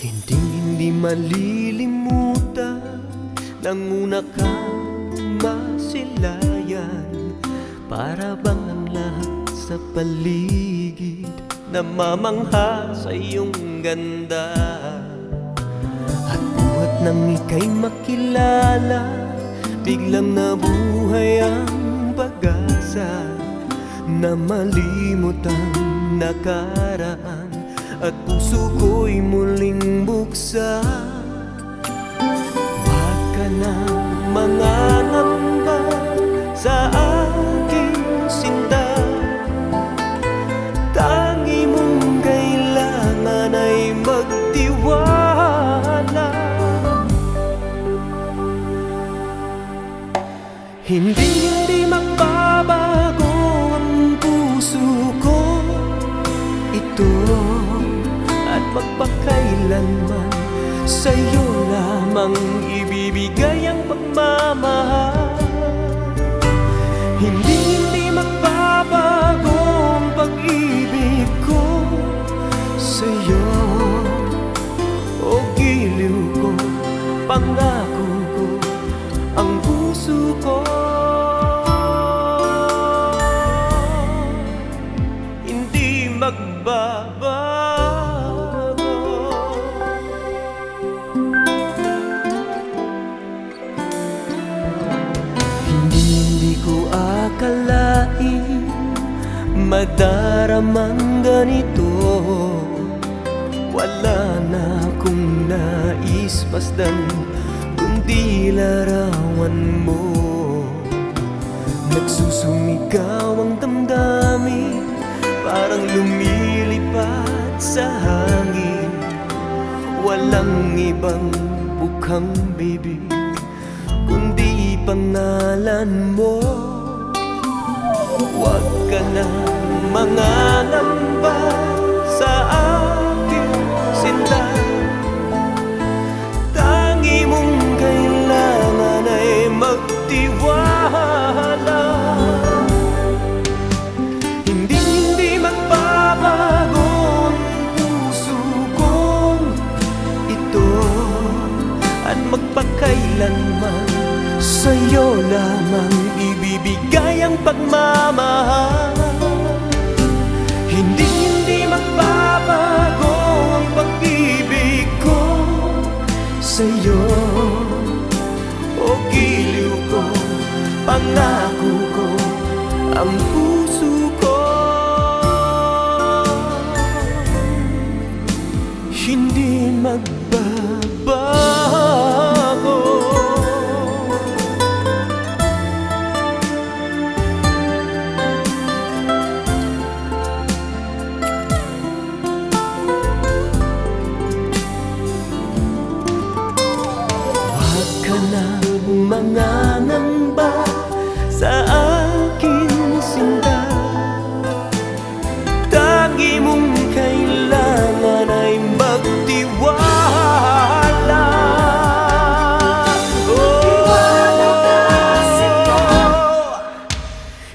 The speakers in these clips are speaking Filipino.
Hindi malilimutan nang una kang masilayan. Para bang ang lahat sa paligid namamangha sa iyong ganda. At buhat nang ika'y makilala, biglang nabuhay ang pag-asa na malimot ang nakaraan at puso ko'y muling buksan. Huwag ka na mangangamba sa aking sinta. Tangi mong kailangan ay magtiwala. Hindi magbabago ang puso ko ito, at magpakailanman sa'yo lamang ibibigay ang pagmamahal. Hindi magbabago ang pag-ibig ko sa'yo. O giliw ko, pangako ko, ang puso ko hindi magbabago. Hindi ko akalain madaramang ganito. Wala na akong nais pasdan kundi larawan mo. Nagsusumigaw ang damdamin, parang lumilipad sa hangin. Walang ibang bukhang bibig kundi pangalan mo. Huwag ka na mangangamba sa aking sinta. Tangi mong kailangan ay magtiwala. Hindi magbabago ang puso kong ito, at magpakailanman sa'yo lamang ibibigay ang pagmamahal. Hindi magbabago ang pag-ibig ko sa'yo. O giliw ko, pangako ko, ang puso ko hindi magbabago. Huwag ka na mangangamba sa aking sinta. Tangi mong kailangan ay magtiwala.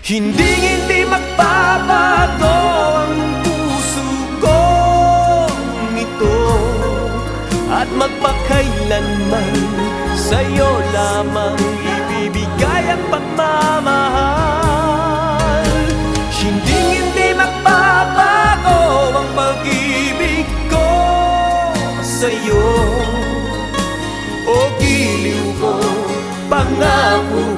Hindi magbabago ang puso ko ito, at magpakailanman sa'yo lamang ibibigay ang pagmamahal. Hindi magbabago ang pag-ibig ko sa'yo. O giliw ko, pangako